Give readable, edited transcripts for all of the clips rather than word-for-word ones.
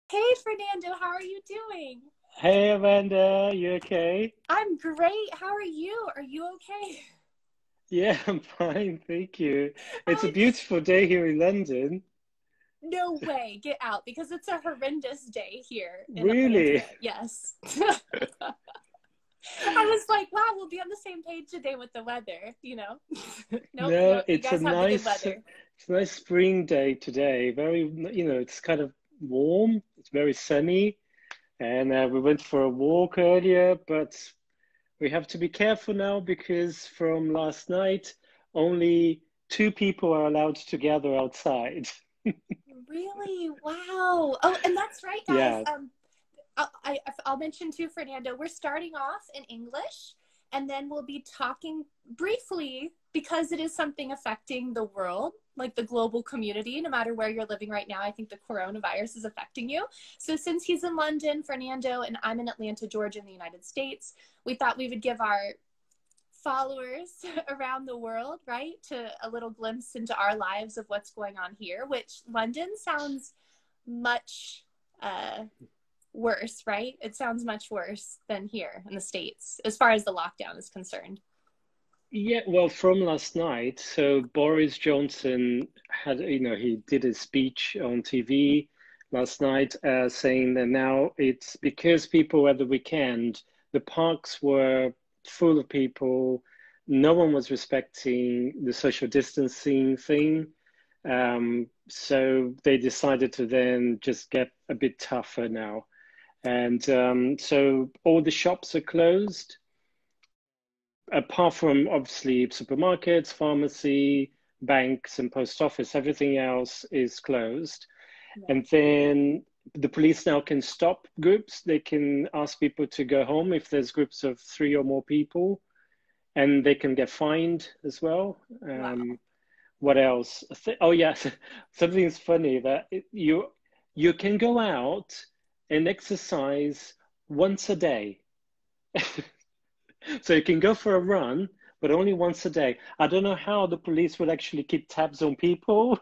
Hey Fernando, how are you doing? Hey Amanda, you okay? I'm great. How are you? Are you okay? Yeah, I'm fine, thank you. It's a I, beautiful day here in London. no way, get out because it's a horrendous day here in Really? Atlanta. Yes. I was like, wow, we'll be on the same page today with the weather, you know? Nope, No, nope, you guys have the good weather. it's a nice spring day today. Very, it's kind of warm. It's very sunny, and we went for a walk earlier, but we have to be careful now because from last night, only two people are allowed to gather outside. Really? Wow. Oh, and that's right, guys. Yeah. I'll mention too, Fernando, we're starting off in English and then we'll be talking briefly because it is something affecting the world, like the global community, no matter where you're living right now. I think the coronavirus is affecting you. So since he's in London, Fernando, and I'm in Atlanta, Georgia, in the United States, we thought we would give our followers around the world, right, to a little glimpse into our lives of what's going on here, which London sounds much worse, right? It sounds much worse than here in the States as far as the lockdown is concerned. Yeah, well, from last night, so Boris Johnson had, he did a speech on TV last night saying that now it's because people at the weekend, the parks were full of people, no one was respecting the social distancing thing. So they decided to then just get a bit tougher now. And so all the shops are closed apart from obviously supermarkets, pharmacy, banks, and post office, everything else is closed. Yeah. And then the police now can stop groups. They can ask people to go home if there's groups of three or more people, and they can get fined as well. Wow. What else? Oh, yes, something's funny that you can go out and exercise once a day. So you can go for a run, but only once a day. I don't know how the police will actually keep tabs on people.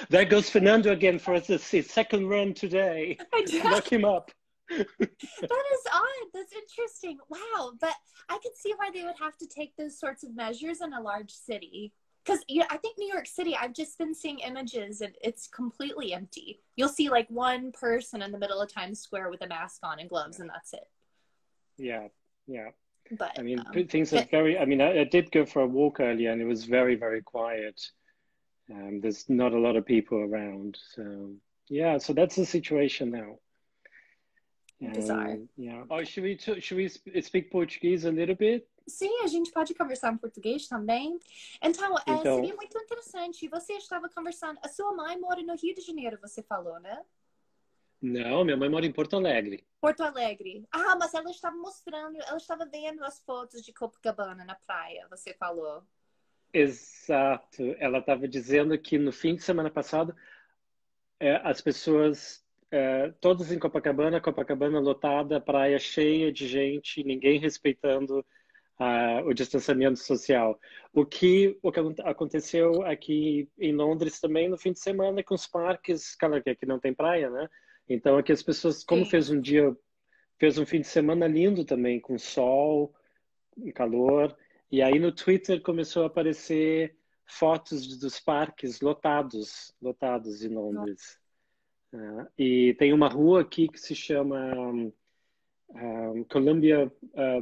There goes Fernando again for his second run today. Lock him up. That is odd. That's interesting. Wow. But I could see why they would have to take those sorts of measures in a large city. Because yeah, I think New York City, I've just been seeing images and it's completely empty. You'll see like one person in the middle of Times Square with a mask on and gloves, and that's it. Yeah, yeah. But I mean, things are very, I mean, I did go for a walk earlier and it was very, very quiet. There's not a lot of people around. So, yeah, so that's the situation now. bizarre. Yeah. Oh, should we speak Portuguese a little bit? Sim, a gente pode conversar em português também. Então, seria Então, muito interessante. Você estava conversando. A sua mãe mora no Rio de Janeiro, você falou, né? não, minha mãe mora em Porto Alegre. Porto Alegre. Ah, mas ela estava mostrando, ela estava vendo as fotos de Copacabana na praia, você falou. Exato. Ela estava dizendo que no fim de semana passado, as pessoas, todas em Copacabana, Copacabana lotada, praia cheia de gente, ninguém respeitando o distanciamento social. O que aconteceu aqui em Londres também no fim de semana com os parques, claro que aqui não tem praia, né? Então aqui as pessoas, como Sim. fez um fim de semana lindo também, com sol, calor, e aí no Twitter começou a aparecer fotos dos parques lotados em Londres. E tem uma rua aqui que se chama Columbia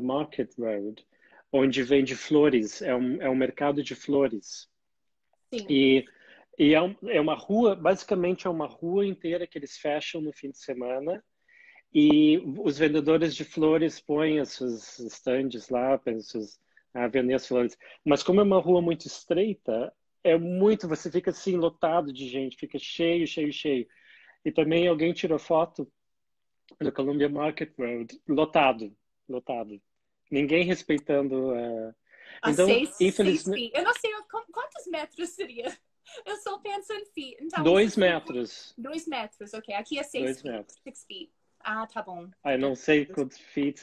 Market Road, onde vende flores, é um mercado de flores. Sim. E, é uma rua, basicamente é uma rua inteira que eles fecham no fim de semana, e os vendedores de flores põem as suas estandes lá, a vender as flores. Mas como é uma rua muito estreita, você fica assim lotado de gente, fica cheio, cheio, cheio. E também alguém tirou foto do Columbia Market Road, lotado, lotado. Ninguém respeitando. A Então, seis infelizmente, feet. Eu não sei quantos metros seria. Eu só penso em feet. Então, 2 metros. 2 metros, ok. Aqui é 6 Dois feet. metros. 6 feet. Ah, tá bom. Eu não sei quantos feet,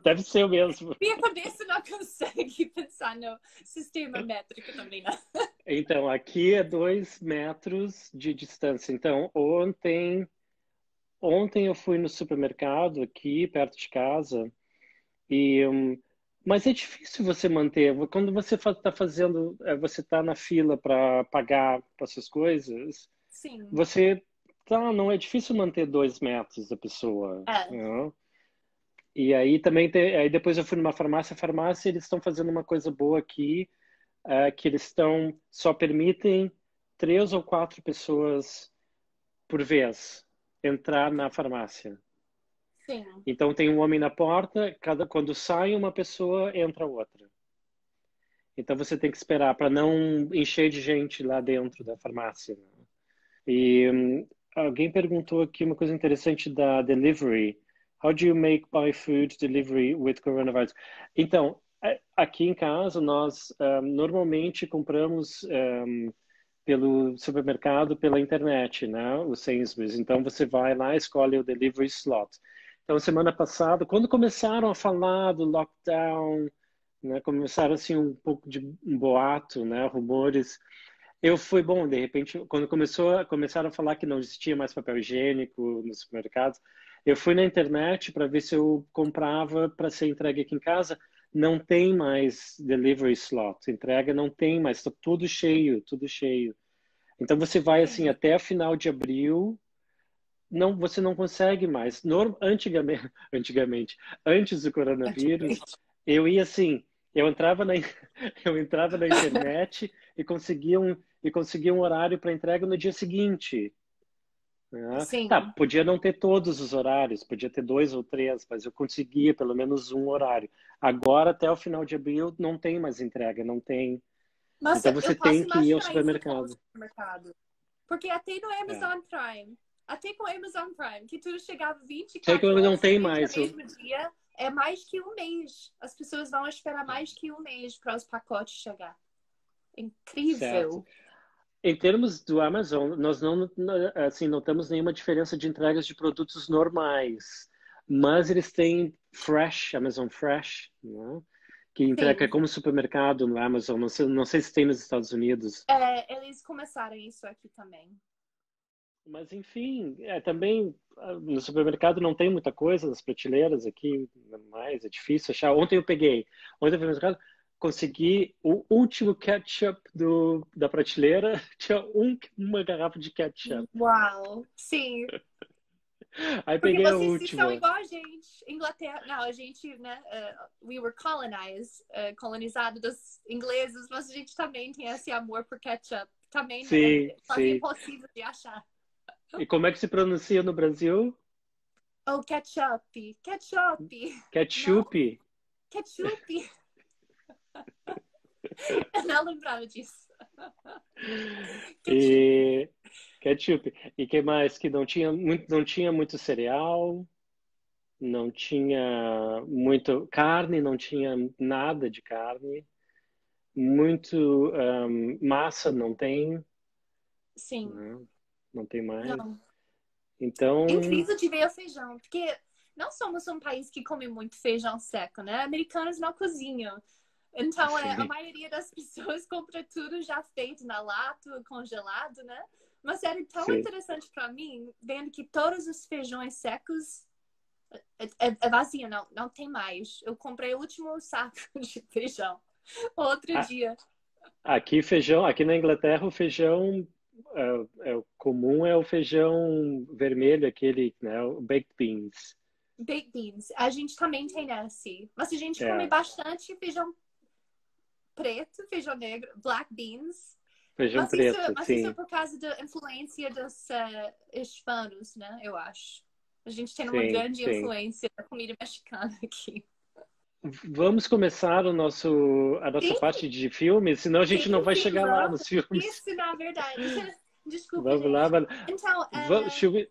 deve ser o mesmo. Minha cabeça não consegue pensar no sistema métrico também, não. Então, aqui é 2 metros de distância. Então, ontem eu fui no supermercado aqui, perto de casa, e, mas é difícil você manter. Quando você está fazendo, você está na fila para pagar para suas coisas, Sim. você não é difícil manter 2 metros da pessoa, É. né? E aí também aí depois eu fui numa farmácia, eles estão fazendo uma coisa boa aqui, que eles só permitem 3 ou 4 pessoas por vez entrar na farmácia. Sim. Então tem um homem na porta, quando sai uma pessoa, entra outra. Então você tem que esperar para não encher de gente lá dentro da farmácia, né? E alguém perguntou aqui uma coisa interessante da delivery. How do you make buy food delivery with coronavirus? Então, aqui em casa nós normalmente compramos pelo supermercado, pela internet, né? O Sainsbury's. Então você vai lá, escolhe o delivery slot. Então semana passada, quando começaram a falar do lockdown, né? Começaram assim um pouco de um boato, né? Rumores. Eu fui bom, de repente, quando começaram a falar que não existia mais papel higiênico nos supermercados, eu fui na internet para ver se eu comprava para ser entregue aqui em casa. Não tem mais delivery slot, entrega não tem mais, está tudo cheio, tudo cheio. Então você vai assim Sim. até final de abril, não, você não consegue mais. Antigamente, antes do coronavírus, eu ia assim, eu entrava na, eu entrava na internet e conseguia um horário para entrega no dia seguinte, né? Tá, Sim. podia não ter todos os horários, podia ter 2 ou 3, mas eu conseguia pelo menos um horário. Agora, até o final de abril, não tem mais entrega, não tem. Então Nossa, você eu tem posso que ir ao imaginar isso com o supermercado. supermercado. Porque até no É. Amazon Prime, até com o Amazon Prime, que tudo chegava Sei que 24 não horas, tem depende do mais. mesmo dia, é mais que um mês. As pessoas vão esperar mais que um mês para os pacotes chegar. Certo. Incrível. Em termos do Amazon, nós não, assim, notamos nenhuma diferença de entregas de produtos normais, mas eles têm Fresh, Amazon Fresh, né? Que entrega Sim, como supermercado no Amazon. Não sei se tem nos Estados Unidos, eles começaram isso aqui também. mas enfim, também no supermercado não tem muita coisa nas prateleiras aqui, mais é difícil achar. Ontem eu fui no mercado, consegui o último ketchup da prateleira, tinha uma garrafa de ketchup. Uau! Sim, Aí porque peguei a vocês são última. igual a gente. Inglaterra, não, a gente, né? We were colonized, colonizado dos ingleses, mas a gente também tem esse amor por ketchup. Também Sim, é quase sim. impossível de achar. E como é que se pronuncia no Brasil? Oh, ketchup, ketchup. Não, Ketchup. ketchup. Eu não lembrava disso. Ketchup. E ketchup. E que mais? Que não tinha muito cereal, não tinha muito carne, não tinha nada de carne, muito massa não tem, Sim, né? Não tem mais. não. Então, Incrível de ver o feijão, porque não somos um país que come muito feijão seco, né? Americanos não cozinham. Então, a sim, maioria das pessoas compra tudo já feito na lata, congelado, né? Mas era tão sim. interessante para mim, vendo que todos os feijões secos é vazio, não tem mais. Eu comprei o último saco de feijão outro A- dia. Aqui na Inglaterra o feijão o comum é o feijão vermelho, aquele, né, o baked beans. Baked beans. A gente também tem esse. Mas a gente come É, bastante feijão preto, feijão negro, black beans. feijão Mas isso, preto, mas isso é sim, por causa da influência dos hispanos, né? Eu acho. A gente tem uma sim, grande sim. influência da comida mexicana aqui. Vamos começar a nossa Sim, parte de filmes, senão a gente não sim, vai sim, chegar lá vamos. nos filmes. Isso, na verdade. Desculpa, Vamos lá, gente.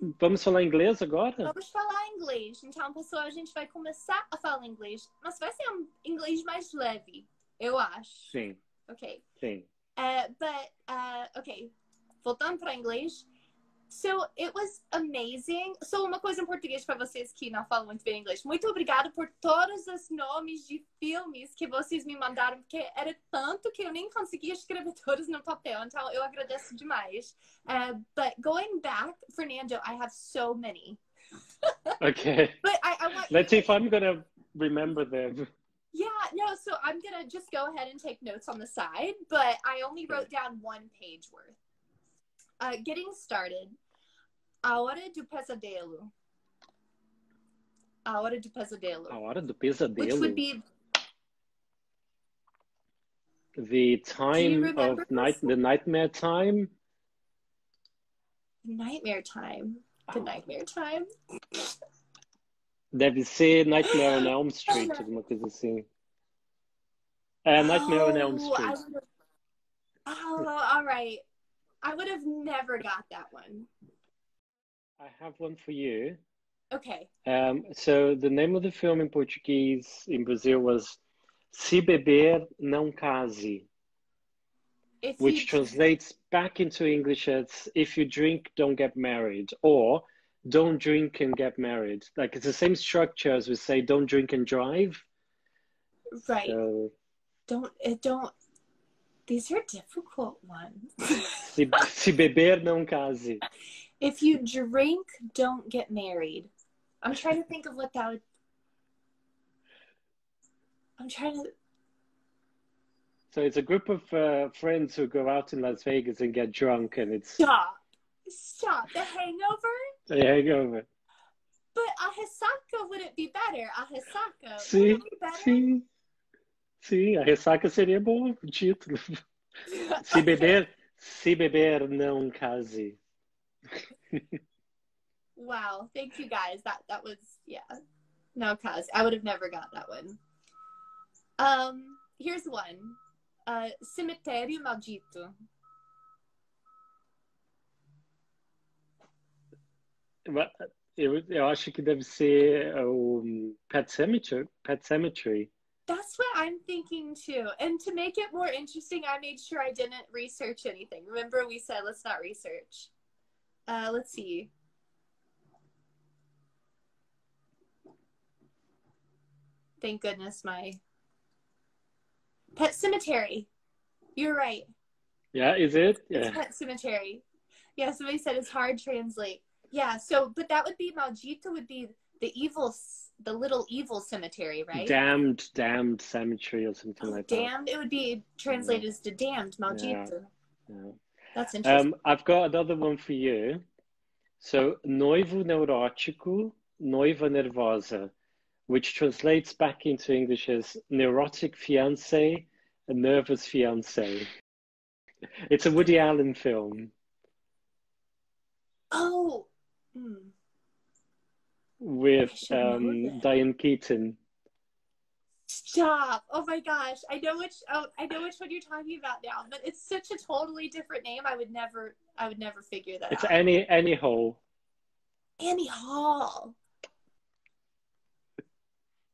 Então, vamos falar inglês agora? vamos falar inglês. Então, pessoal, a gente vai começar a falar inglês, mas vai ser um inglês mais leve, eu acho. Sim, Ok. sim. Ok. Voltando para inglês. So it was amazing. So uma coisa em português para vocês que não falam muito bem inglês. Muito obrigada por todos os nomes de filmes que vocês me mandaram, porque era tanto que eu nem conseguia escrever todos no papel. Então eu agradeço demais. But going back, Fernando, I have so many. Okay. But I want Let's see if I'm gonna remember them. Yeah, no, so I'm gonna just go ahead and take notes on the side, but I only wrote down 1 page worth. Getting started. A Hora do Pesadelo. A Hora do Pesadelo. A Hora do Pesadelo. Which would be the time of the nightmare time. Nightmare time. The nightmare time. Deve ser Nightmare on Elm Street, alguma coisa assim. Nightmare on Elm Street. All right. I would have never got that one. I have one for you. Okay. So the name of the film in Portuguese in Brazil was Se Beber Não Case, which translates back into English as If you drink, don't get married, or don't drink and get married. Like it's the same structure as we say don't drink and drive. Right. So, don't. These are difficult ones. Se beber, não case. If you drink, don't get married. I'm trying to think of what that would... So it's a group of friends who go out in Las Vegas and get drunk, and it's... Stop. The Hangover? The Hangover. But a ressaca wouldn't be better. A ressaca sim, wouldn't be better. Sim, a ressaca seria bom, o título. Se beber, não case. Wow, thank you guys. That was, yeah. No case. I would have never got that one. Here's one. Cemitério Maldito. Eu acho que deve ser o Pet Cemetery. That's what I'm thinking too. And to make it more interesting, I made sure I didn't research anything. Remember we said let's not research. Let's see. Thank goodness my Pet Cemetery. You're right. Yeah, is it? Yeah. It's Pet Cemetery. Yeah, somebody said it's hard to translate. Yeah, so, but that would be, Maldito would be the little evil cemetery, right? Damned cemetery or something like that. Damned, it would be translated as the damned, Maldito. Yeah. That's interesting. I've got another one for you. So, noivo neurótico, noiva nervosa, which translates back into English as neurotic fiancé, a nervous fiancé. It's a Woody Allen film. Oh. With Diane Keaton. Stop! Oh my gosh, I know which one you're talking about now. But it's such a totally different name. I would never figure that out. It's Annie Hall. Annie Hall.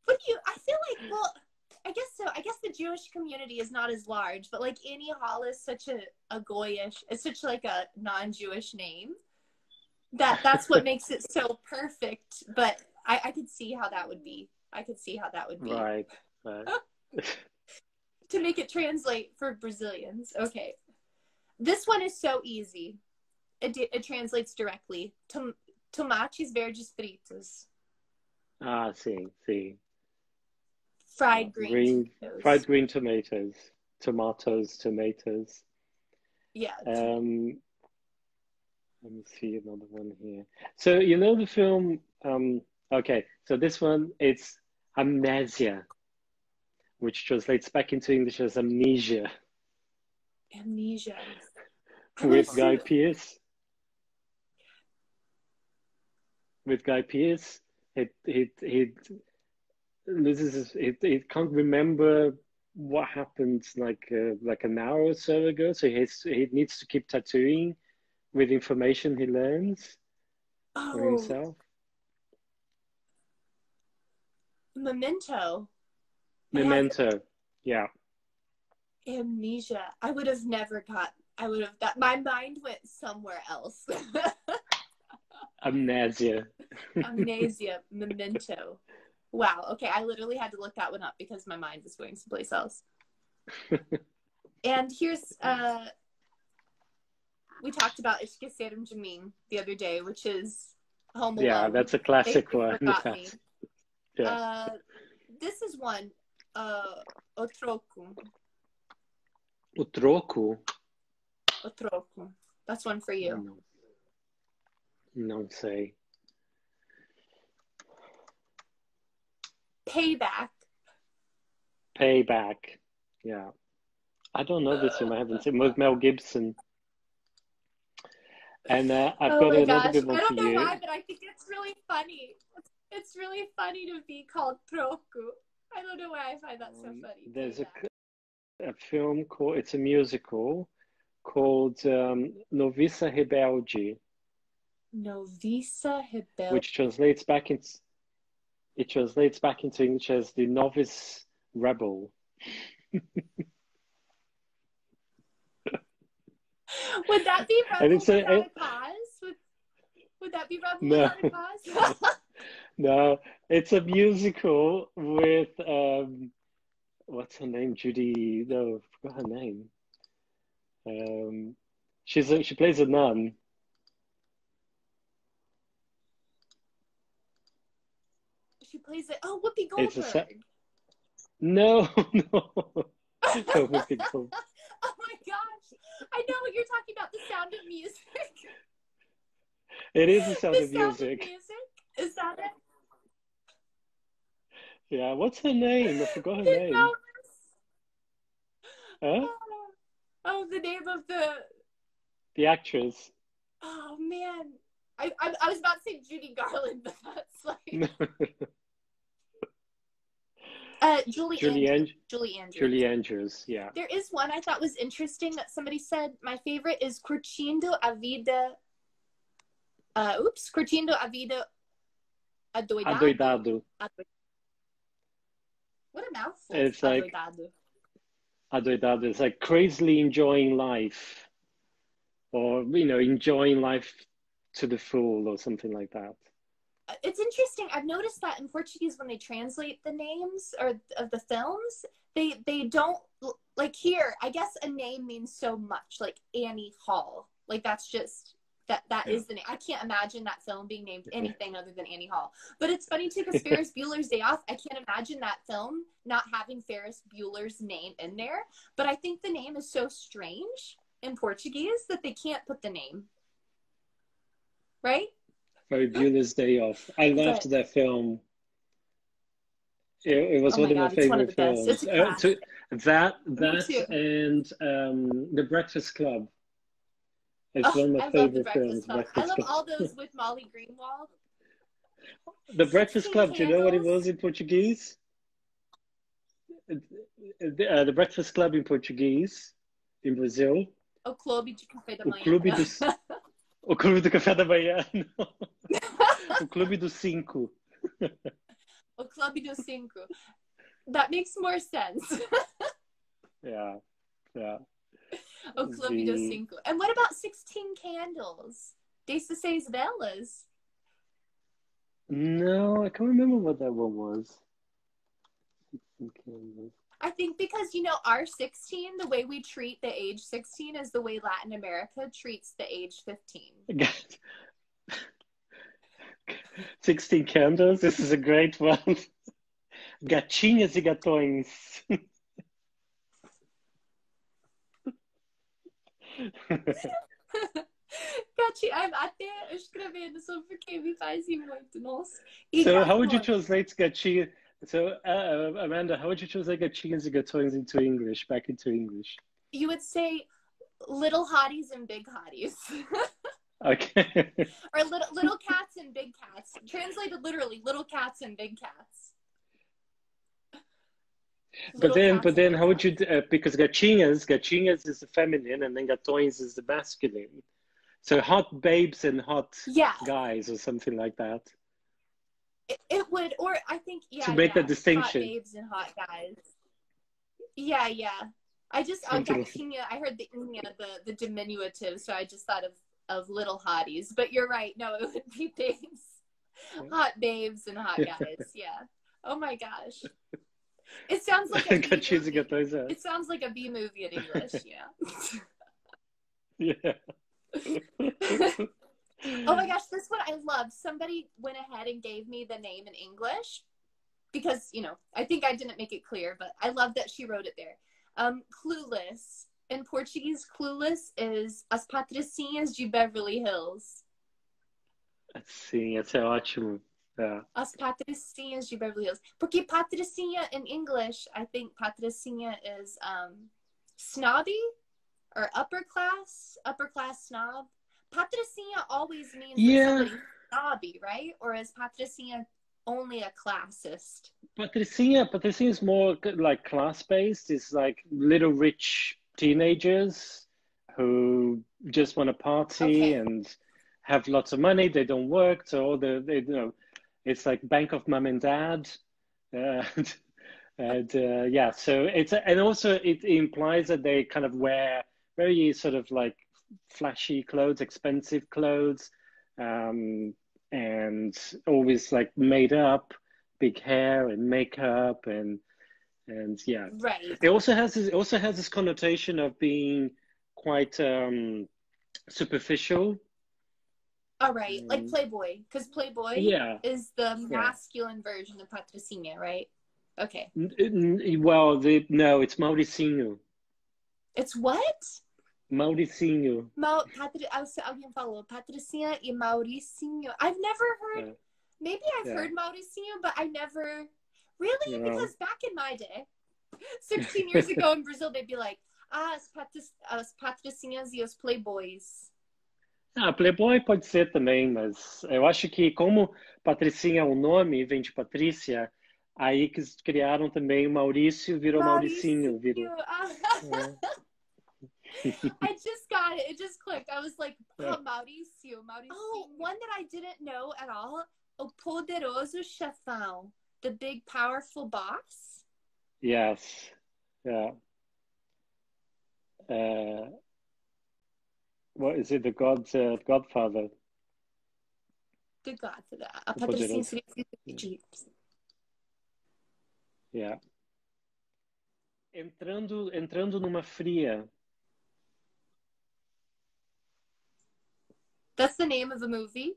What do you? I feel like, well, I guess so. I guess the Jewish community is not as large, but like Annie Hall is such a goyish. It's such like a non-Jewish name. That's what makes it so perfect. But I could see how that would be. Right. To make it translate for Brazilians. Okay. This one is so easy. It translates directly. Tomates verdes fritos. Ah, see. Fried green tomatoes. Fried green tomatoes. Tomatoes. Yeah. Let me see another one here. So, you know the film, okay, so this one, it's Amnesia, which translates back into English as amnesia. Amnesia. With Guy Pearce. With Guy Pearce, he loses, he can't remember what happened like an hour or so ago, so he needs to keep tattooing with information he learns for himself. Memento, yeah. Amnesia. I would have never got. My mind went somewhere else. Amnesia. Amnesia, memento. Wow. Okay, I literally had to look that one up because my mind was going someplace else. And here's we talked about Esqueceram de Mim the other day, which is Home Alone. Yeah, that's a classic They one. forgot me. Yeah. This is one. O troco. O troco? O troco. That's one for you. Não sei. Payback. Payback. Yeah. I don't know this film. I haven't seen it. With Mel Gibson. And I've got another good one for you. I don't know why, but I think it's really funny. It's really funny to be called troco. I don't know why I find that so funny. There's a film called, it's a musical called Noviça Rebelde. Noviça Rebelde. Which translates back into English as the novice rebel. Would that be Rebel Without a Cause? Would that be Rebel Without a Cause? No, it's a musical with what's her name? Judy. No, I forgot her name. She plays a nun. She plays it. Oh, Whoopi Goldberg. No. Whoopi Goldberg. Oh my gosh! I know what you're talking about. The Sound of Music. It is the Sound of Music. Sound of Music. Is that it? Yeah. What's her name? I forgot her name. Huh? Oh, the name of the actress. Oh man, I was about to say Judy Garland, but that's like Julie Andrews. Yeah. There is one I thought was interesting that somebody said. My favorite is Curtindo a Vida. Curtindo a Vida Adoidado. What a mouthful. It's like Adoidado. It's like crazily enjoying life, or enjoying life to the full, or something like that. It's interesting. I've noticed that in Portuguese, when they translate the names of the films, they don't, like here, I guess a name means so much, like Annie Hall. Like that's just, that is the name. I can't imagine that film being named anything other than Annie Hall. But it's funny too, because Ferris Bueller's Day Off, I can't imagine that film not having Ferris Bueller's name in there. But I think the name is so strange in Portuguese that they can't put the name. Right? Ferris Bueller's Day Off. I loved that film. It was one of my favorite films. It's a that and The Breakfast Club. It's one of my favorite films. I love all those with Molly Greenwald. The Breakfast Club. Do you know what it was in Portuguese? The Breakfast Club in Portuguese, in Brazil. O Clube de Café da Manhã. O Clube do Café da Manhã. O Clube dos Cinco. O Clube dos Cinco. That makes more sense. Yeah. O Clube dos Cinco. And what about 16 Candles? 16 Velas? No, I can't remember what that one was. 16 Candles. I think because, our 16, the way we treat the age 16 is the way Latin America treats the age 15. 16 Candles? This is a great one. Gatinhas e gatões. I'm até escrevendo sobre porque me faz rir muito, nossa. So how would you translate gatinha? So Amanda, how would you translate gatinhas and gatões into English, back into English? You would say little hotties and big hotties. Okay. Or little cats and big cats. Translated literally, little cats and big cats. But then how would you, because gatinhas is the feminine and then gatões is the masculine. So hot babes and hot guys or something like that. It would, or I think, to make that distinction. Hot babes and hot guys. Yeah. I heard the diminutive, so I just thought of of little hotties. But you're right. No, it would be babes, hot babes and hot guys. Yeah. Oh my gosh. It sounds like a B movie. It sounds like a B movie in English. Yeah. Yeah. Oh my gosh, this one I love. Somebody went ahead and gave me the name in English because, you know, I think I didn't make it clear, but I love that she wrote it there. Clueless. In Portuguese, clueless is As Patricinhas de Beverly Hills. Sim, essa é ótimo. É. As Patricinhas de Beverly Hills. Porque patricinha in English, I think patricinha is snobby or upper class snob. Patricinha always means that somebody's snobby, right? Or is patricinha only a classist? Patricinha is more like class-based. It's like little rich teenagers who just want to party and have lots of money. They don't work, so they you know, it's like Bank of Mom and Dad. And yeah, so it's, and also it implies that they kind of wear very sort of like flashy clothes, expensive clothes, and always like made up, big hair and makeup, and yeah. Right. It also has this connotation of being quite superficial. All right, like Playboy, because Playboy is the masculine version of patricinha, right? Okay. Well, no, it's Mauricinho. It's what? Mauricinho. Alguém falou Patricinha e Mauricinho. I've never heard. Maybe I've heard Mauricinho, but I never really, because back in my day, 16 years ago in Brazil, they'd be like, as Patricinhas e os Playboys. Ah, Playboy pode ser também, mas eu acho que como Patricinha é um nome, vem de Patrícia, aí que criaram também o Maurício, virou Mauricinho. I just got it. It just clicked. I was like, Mauricio. Oh, one that I didn't know at all. O Poderoso Chefão. The big, powerful boss. Yes. Yeah. What is it? The Godfather. The Godfather. A Patricinha seria Egípcio. Yeah. Entrando numa fria. That's the name of the movie?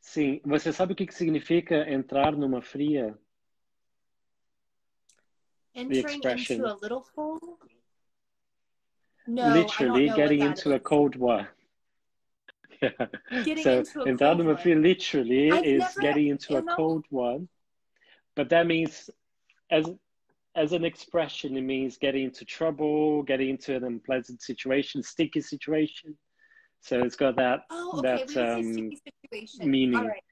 Sim. Você sabe o que significa entrar numa fria? Entering into a little hole? No, literally I don't know getting what that into is. a cold one. Yeah. Getting so into a entrar cold numa fria one. literally is getting into a cold one. But that means, as an expression, it means getting into trouble, getting into an unpleasant situation, sticky situation. So it's got that sticky situation. meaning. All right.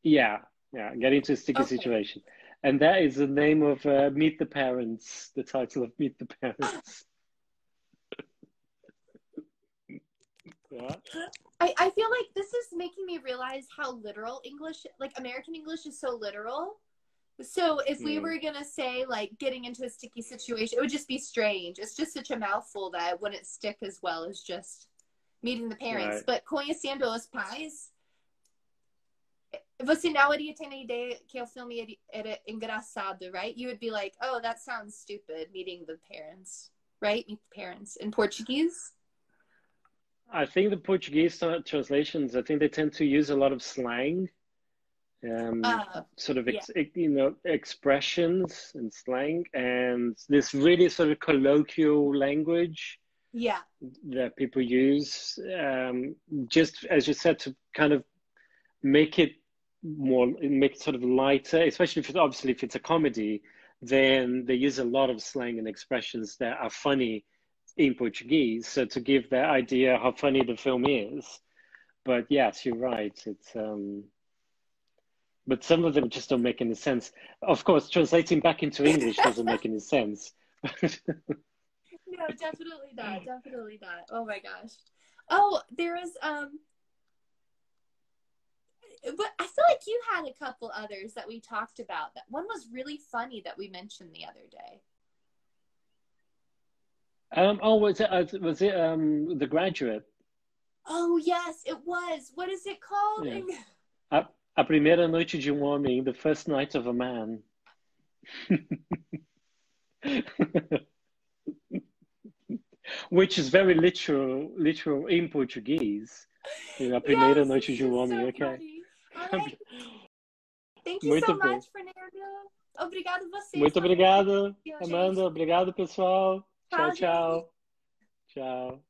Yeah, getting into a sticky situation. And that is the name of Meet the Parents, the title of Meet the Parents. Yeah. I feel like this is making me realize how literal English, like American English, is so literal. So if we were going to say like getting into a sticky situation, it would just be strange. It's just such a mouthful that it wouldn't stick as well as just meeting the parents. Right. But conhecendo os pais, você não iria ter a ideia que o filme era engraçado, right? You would be like, oh, that sounds stupid, meeting the parents, right? Meet the parents in Portuguese. I think the Portuguese translations, I think they tend to use a lot of slang, sort of expressions and slang, and this really sort of colloquial language that people use, just as you said, to kind of make it sort of lighter, especially if it's a comedy, then they use a lot of slang and expressions that are funny in Portuguese, so to give that idea how funny the film is. But yes, you're right. It's but some of them just don't make any sense. Of course, translating back into English doesn't make any sense. No, definitely not. Definitely not. Oh my gosh. Oh, there is but I feel like you had a couple others that we talked about. That one was really funny that we mentioned the other day. Was it The Graduate? Oh, yes, it was. What is it called? Yeah. A primeira noite de homem, the first night of a man. Which is very literal in Portuguese. A primeira Yes, noite it's de um just homem, so ok. funny. All right. Thank you Muito so bom. much, Fernando. Obrigado vocês Muito também. obrigado, Gente. Amanda. Obrigado, pessoal. Tchau, Tchau, gente. tchau. Tchau.